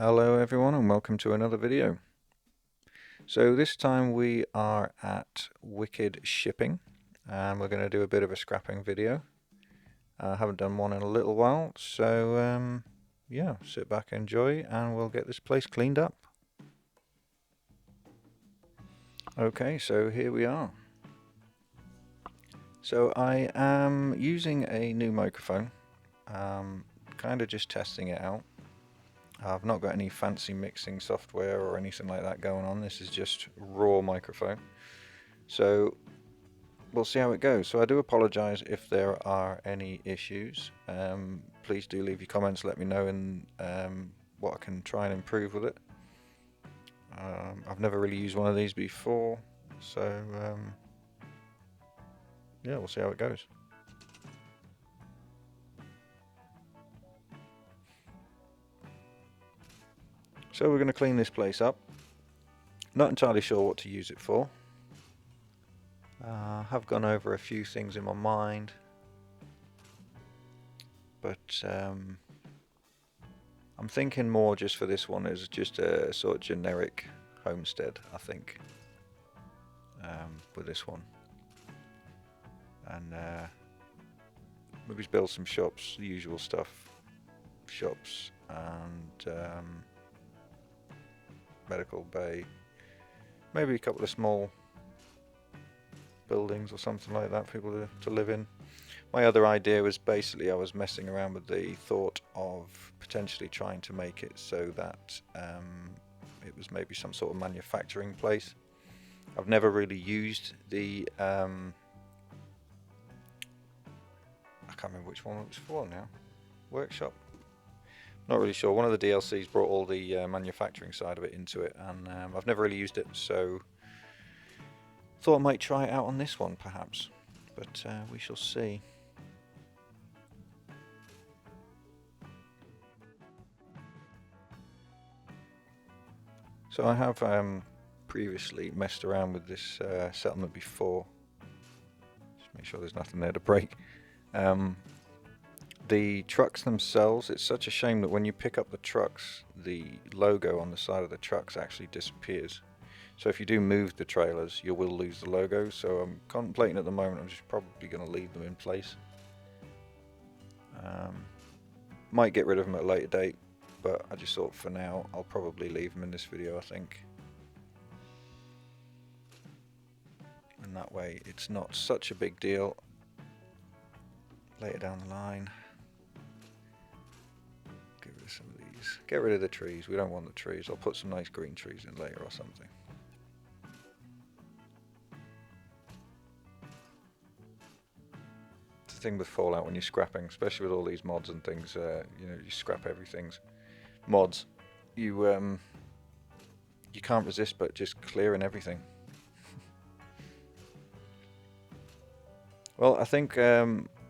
Hello everyone and welcome to another video. So this time we are at Wicked Shipping and we're going to do a bit of a scrapping video. I haven't done one in a little while, so yeah, sit back, enjoy, and we'll get this place cleaned up. Okay, so here we are. So I am using a new microphone, kind of just testing it out. I've not got any fancy mixing software or anything like that going on. This is just raw microphone. So we'll see how it goes. So I do apologize if there are any issues. Please do leave your comments, let me know and what I can try and improve with it. I've never really used one of these before, so yeah, we'll see how it goes. So we're going to clean this place up. Not entirely sure what to use it for. I have gone over a few things in my mind, but I'm thinking more just for this one as just a sort of generic homestead, I think, with this one. And maybe build some shops, the usual stuff, shops and medical bay, maybe a couple of small buildings or something like that for people to live in. My other idea was basically I was messing around with the thought of potentially trying to make it so that it was maybe some sort of manufacturing place. I've never really used the I can't remember which one it was for now. Workshop? Not really sure. One of the DLCs brought all the manufacturing side of it into it, and I've never really used it, so thought I might try it out on this one perhaps, but we shall see. So I have previously messed around with this settlement before. Just make sure there's nothing there to break. The trucks themselves, it's such a shame that when you pick up the trucks, the logo on the side of the trucks actually disappears. So if you do move the trailers, you will lose the logo. So I'm contemplating at the moment, I'm just probably going to leave them in place. Might get rid of them at a later date, but I just thought for now I'll probably leave them in this video, I think. And that way it's not such a big deal later down the line. Get rid of some of these. Get rid of the trees. We don't want the trees. I'll put some nice green trees in later or something. It's the thing with Fallout when you're scrapping, especially with all these mods and things. You know, you scrap everything's mods. You can't resist but just clearing everything. Well, I think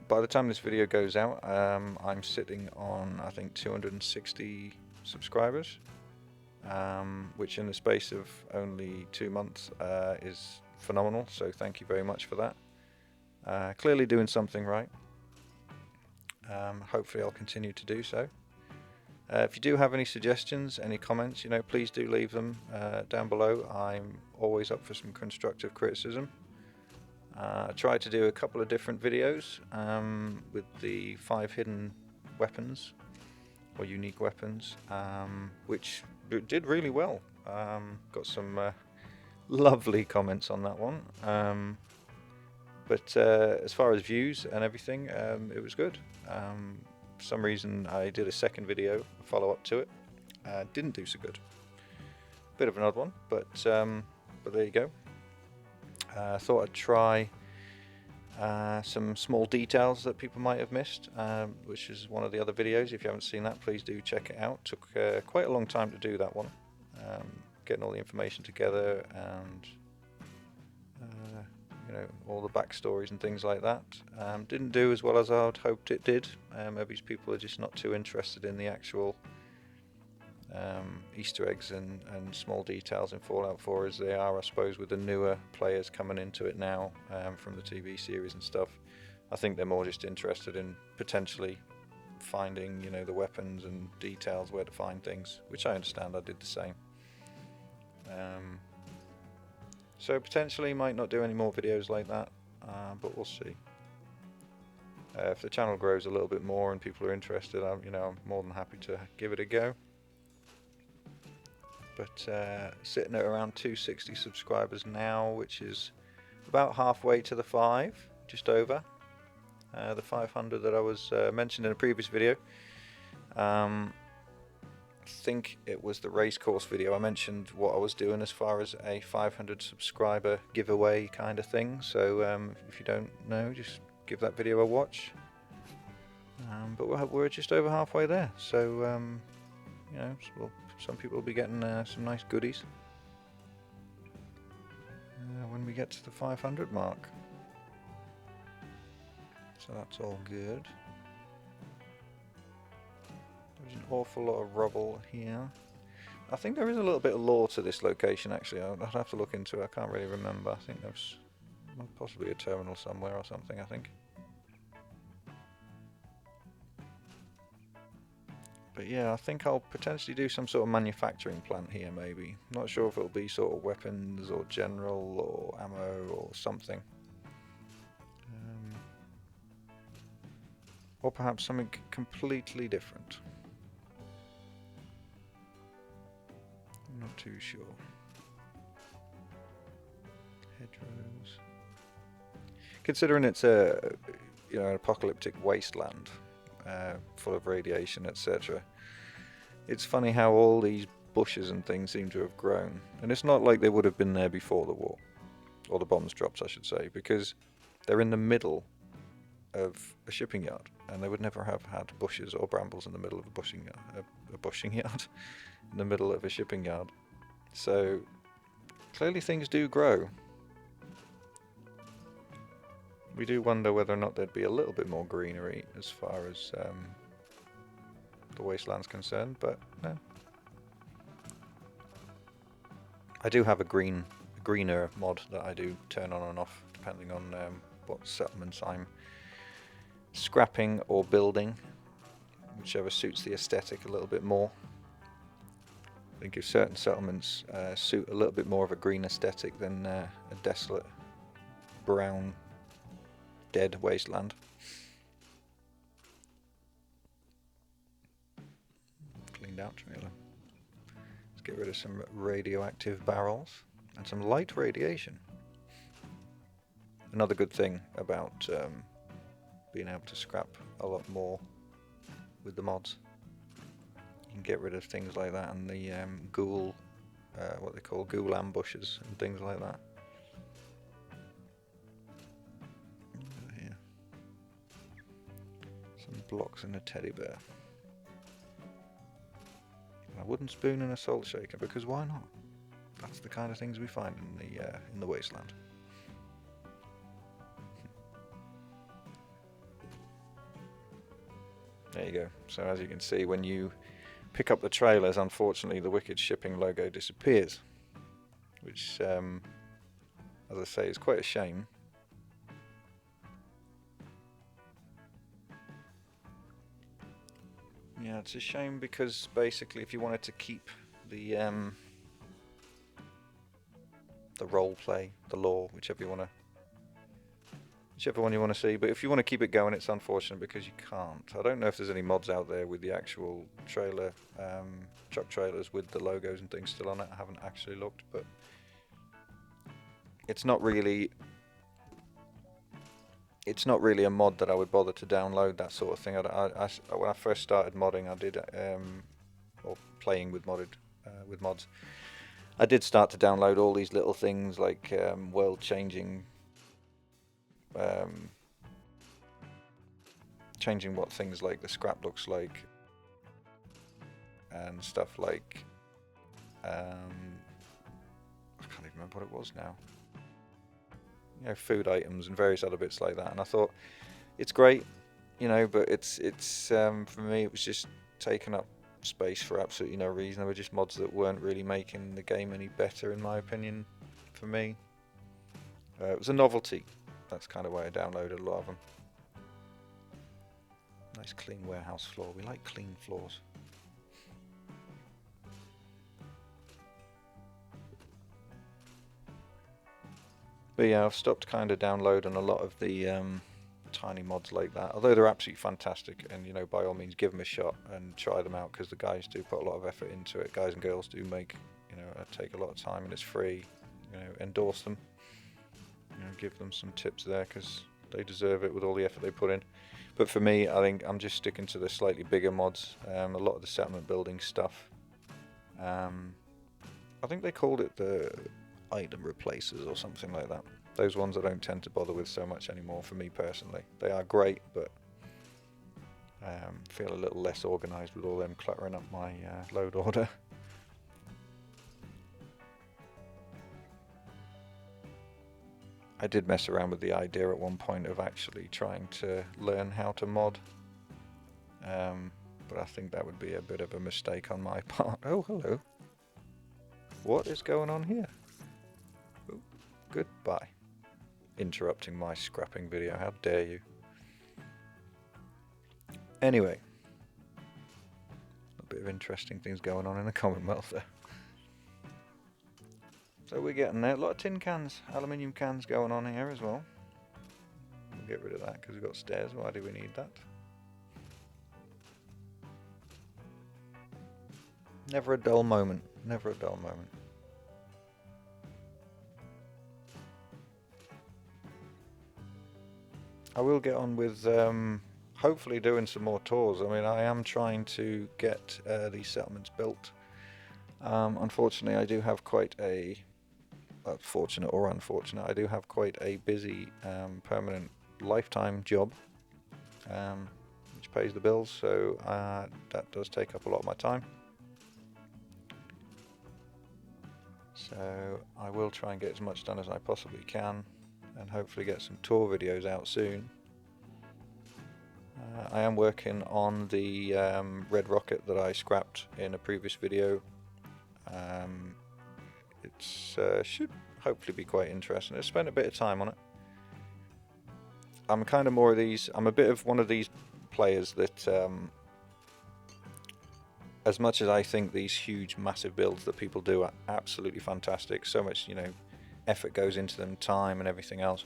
by the time this video goes out, I'm sitting on, I think, 260 subscribers, which in the space of only 2 months is phenomenal, so thank you very much for that. Clearly doing something right. Hopefully I'll continue to do so. If you do have any suggestions, any comments, you know, please do leave them down below. I'm always up for some constructive criticism. I tried to do a couple of different videos with the 5 hidden weapons or unique weapons, which did really well. Got some lovely comments on that one, but as far as views and everything, it was good. For some reason I did a second video, a follow-up to it, didn't do so good. Bit of an odd one, but there you go. I thought I'd try some small details that people might have missed, which is one of the other videos. If you haven't seen that, please do check it out. Took quite a long time to do that one, getting all the information together and you know, all the backstories and things like that. Didn't do as well as I'd hoped it did. Maybe people are just not too interested in the actual Easter eggs and small details in Fallout 4 as they are, I suppose, with the newer players coming into it now from the TV series and stuff. I think they're more just interested in potentially finding, you know, the weapons and details where to find things, which I understand. I did the same. So potentially might not do any more videos like that, but we'll see. If the channel grows a little bit more and people are interested, I'm more than happy to give it a go. But sitting at around 260 subscribers now, which is about halfway to the 5, just over the 500 that I was mentioned in a previous video. I think it was the race course video. I mentioned what I was doing as far as a 500 subscriber giveaway kind of thing. So if you don't know, just give that video a watch. But we're just over halfway there. So some people will be getting some nice goodies when we get to the 500 mark. So that's all good. There's an awful lot of rubble here. I think there is a little bit of lore to this location actually. I'll have to look into it. I can't really remember. I think there's possibly a terminal somewhere or something, I think. But yeah, I think I'll potentially do some sort of manufacturing plant here maybe. Not sure if it'll be sort of weapons or general or ammo or something. Or perhaps something completely different. I'm not too sure. Hedgerows. Considering it's an apocalyptic wasteland, full of radiation, etc. It's funny how all these bushes and things seem to have grown, and it's not like they would have been there before the war, or the bombs dropped, I should say, because they're in the middle of a shipping yard, and they would never have had bushes or brambles in the middle of a bushing yard, in the middle of a shipping yard. So clearly things do grow. We do wonder whether or not there'd be a little bit more greenery as far as the wasteland's concerned, but no. I do have a greener mod that I do turn on and off depending on what settlements I'm scrapping or building, whichever suits the aesthetic a little bit more. I think if certain settlements suit a little bit more of a green aesthetic than a desolate brown dead wasteland. Cleaned out trailer. Let's get rid of some radioactive barrels and some light radiation. Another good thing about being able to scrap a lot more with the mods. You can get rid of things like that and the ghoul, what they call ghoul ambushes and things like that. Here. Some blocks and a teddy bear. A wooden spoon and a salt shaker, because why not? That's the kind of things we find in the wasteland. There you go. So as you can see, when you pick up the trailers, unfortunately the Wicked Shipping logo disappears, which as I say is quite a shame. Yeah, it's a shame because basically if you wanted to keep the role play, the lore, whichever one you want to see, but if you want to keep it going, it's unfortunate because you can't. I don't know if there's any mods out there with the actual trailer, truck trailers with the logos and things still on it. I haven't actually looked, but it's not really a mod that I would bother to download, that sort of thing. When I first started modding, I did or playing with mods, I did start to download all these little things like world-changing, changing what things like the scrap looks like, and stuff like I can't even remember what it was now. Food items and various other bits like that. And I thought it's great, but it's for me it was just taking up space for absolutely no reason. They were just mods that weren't really making the game any better, in my opinion. For me, it was a novelty. That's kind of why I downloaded a lot of them. Nice clean warehouse floor. We like clean floors. But yeah, I've stopped kind of downloading a lot of the tiny mods like that, although they're absolutely fantastic, and you know, by all means give them a shot and try them out, because the guys do put a lot of effort into it. Guys and girls do make, you know, take a lot of time, and it's free. You know, endorse them, you know, give them some tips there, because they deserve it with all the effort they put in. But for me, I think I'm just sticking to the slightly bigger mods. A lot of the settlement building stuff, I think they called it the item replacers or something like that. Those ones I don't tend to bother with so much anymore, for me personally. They are great, but feel a little less organised with all them cluttering up my load order. I did mess around with the idea at one point of actually trying to learn how to mod, but I think that would be a bit of a mistake on my part. Oh, hello. What is going on here? Oh, goodbye. Interrupting my scrapping video, how dare you. Anyway, a bit of interesting things going on in the Commonwealth there. So we're getting there. A lot of tin cans, aluminium cans going on here as well. We'll get rid of that because we've got stairs. Why do we need that? Never a dull moment. Never a dull moment. I will get on with hopefully doing some more tours. I mean, I am trying to get these settlements built. Unfortunately, I do have quite a fortunate or unfortunate, I do have quite a busy permanent lifetime job, which pays the bills, so that does take up a lot of my time. So I will try and get as much done as I possibly can, and hopefully get some tour videos out soon. I am working on the red rocket that I scrapped in a previous video. It should hopefully be quite interesting. I spent a bit of time on it. I'm kind of more of these, I'm a bit of one of these players that as much as I think these huge massive builds that people do are absolutely fantastic, so much, you know, effort goes into them, time and everything else,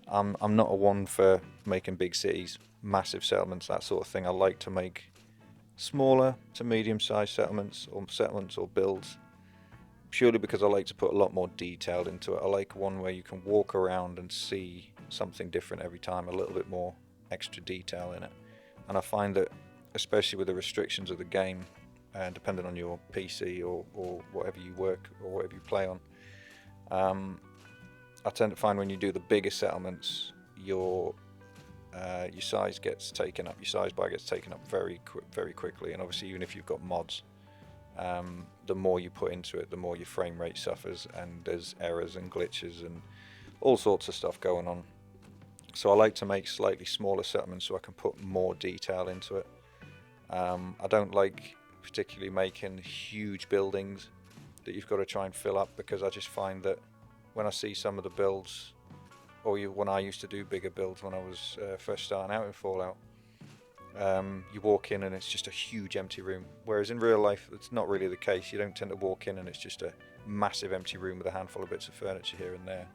I'm not a one for making big cities, massive settlements, that sort of thing. I like to make smaller to medium-sized settlements or builds, purely because I like to put a lot more detail into it. I like one where you can walk around and see something different every time, a little bit more extra detail in it. And I find that, especially with the restrictions of the game, and depending on your PC or whatever you work or whatever you play on, I tend to find when you do the bigger settlements, your size gets taken up, your size bar gets taken up very quickly. And obviously, even if you've got mods, the more you put into it, the more your frame rate suffers, and there's errors and glitches and all sorts of stuff going on. So I like to make slightly smaller settlements so I can put more detail into it. I don't like particularly making huge buildings that you've got to try and fill up, because I just find that when I see some of the builds, or when I used to do bigger builds when I was first starting out in Fallout, you walk in and it's just a huge empty room, whereas in real life it's not really the case. You don't tend to walk in and it's just a massive empty room with a handful of bits of furniture here and there,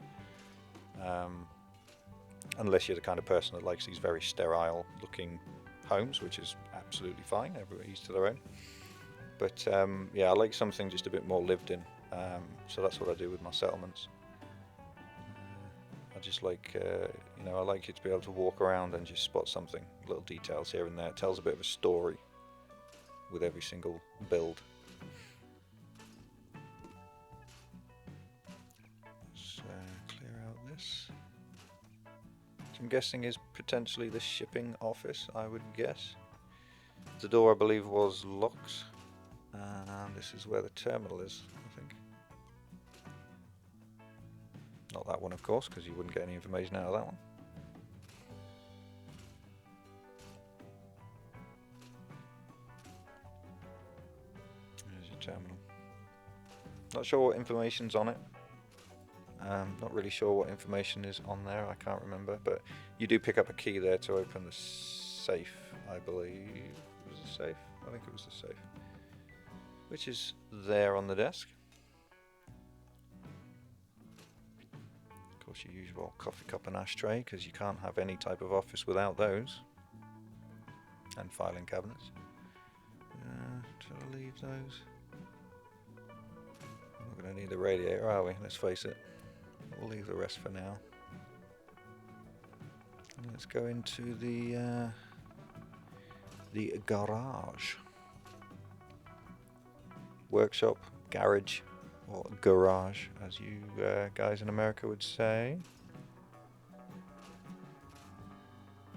unless you're the kind of person that likes these very sterile looking homes, which is absolutely fine, everybody's to their own. But yeah, I like something just a bit more lived in, so that's what I do with my settlements. I just like, you know, I like you to be able to walk around and just spot something, little details here and there. It tells a bit of a story with every single build. So clear out this. So I'm guessing is potentially the shipping office, I would guess. The door, I believe, was locked, and this is where the terminal is, I think. Not that one, of course, because you wouldn't get any information out of that one. There's your terminal. Not sure what information's on it. Not really sure what information is on there, I can't remember, but you do pick up a key there to open the safe, I believe. Was the safe? I think it was the safe. Which is there on the desk. Of course, your usual coffee cup and ashtray, because you can't have any type of office without those. And filing cabinets. Should I leave those? We're not going to need the radiator, are we? Let's face it. We'll leave the rest for now. And let's go into the garage. Workshop, garage, or garage, as you guys in America would say.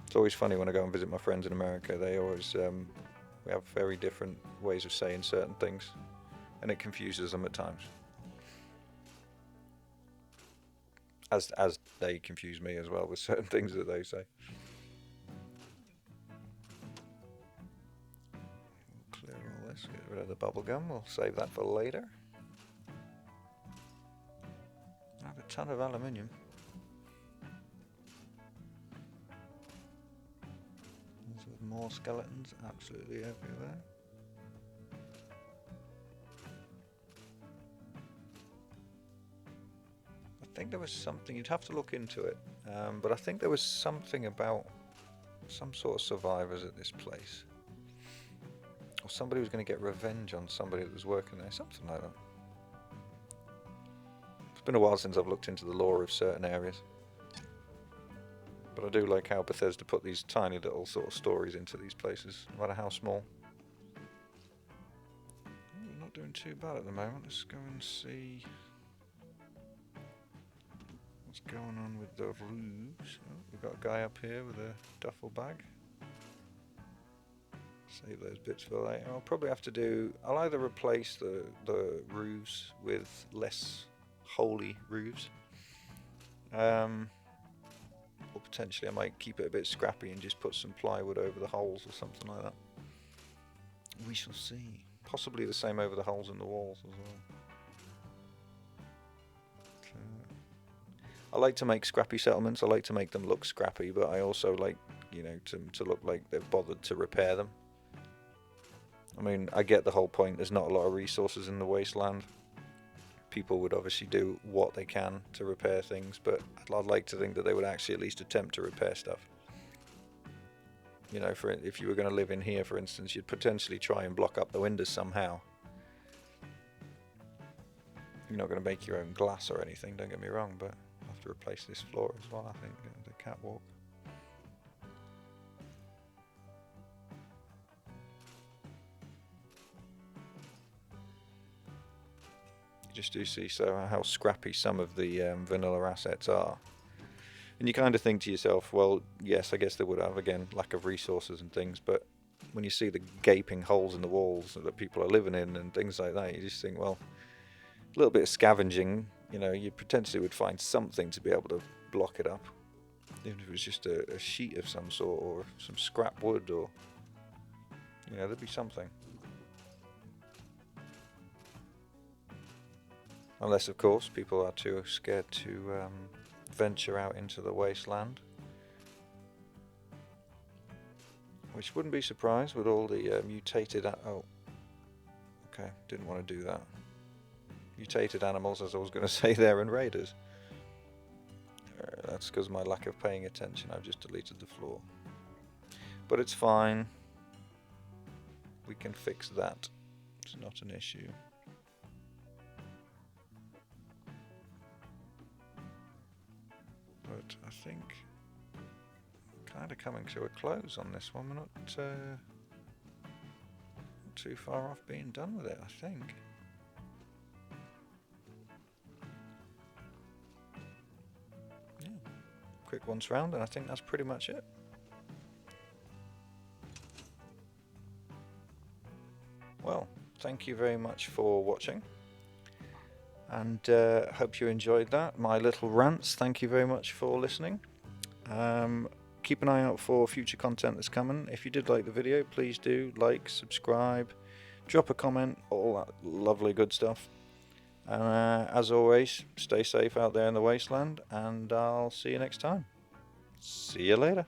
It's always funny when I go and visit my friends in America. They always, we have very different ways of saying certain things, and it confuses them at times. As they confuse me as well with certain things that they say. We'll clear all this, get rid of the bubble gum. We'll save that for later. I have a ton of aluminium. With more skeletons absolutely everywhere. I think there was something, you'd have to look into it, but I think there was something about some sort of survivors at this place. Or somebody was going to get revenge on somebody that was working there, something like that. It's been a while since I've looked into the lore of certain areas. But I do like how Bethesda put these tiny little sort of stories into these places, no matter how small. We're not doing too bad at the moment. Let's go and see what's going on with the roofs. Oh, we've got a guy up here with a duffel bag. Save those bits for later. I'll probably have to do, I'll either replace the roofs with less holy roofs. Or potentially I might keep it a bit scrappy and just put some plywood over the holes or something like that. We shall see. Possibly the same over the holes in the walls as well. I like to make scrappy settlements. I like to make them look scrappy, but I also like, you know, to look like they've bothered to repair them. I mean, I get the whole point. There's not a lot of resources in the wasteland. People would obviously do what they can to repair things, but I'd like to think that they would actually at least attempt to repair stuff. You know, if you were going to live in here, for instance, you'd potentially try and block up the windows somehow. You're not going to make your own glass or anything, don't get me wrong, but I'll have to replace this floor as well, I think, the catwalk. You just do see how scrappy some of the vanilla assets are. And you kind of think to yourself, well, yes, I guess they would have, again, lack of resources and things, but when you see the gaping holes in the walls that people are living in and things like that, you just think, well, a little bit of scavenging, you know, you potentially would find something to be able to block it up. Even if it was just a sheet of some sort, or some scrap wood, or, you know, there'd be something. Unless, of course, people are too scared to venture out into the wasteland. Which wouldn't be surprised with all the mutated... oh, okay, didn't want to do that. Mutated animals, as I was going to say there, and raiders. That's because of my lack of paying attention. I've just deleted the floor. But it's fine. We can fix that. It's not an issue. But I think kind of coming to a close on this one. We're not too far off being done with it, I think. Yeah, quick once round, and I think that's pretty much it. Well, thank you very much for watching, and hope you enjoyed that, my little rants. Thank you very much for listening. Keep an eye out for future content that's coming. If you did like the video, please do like, subscribe, drop a comment, all that lovely good stuff. And as always, stay safe out there in the wasteland, and I'll see you next time. See you later.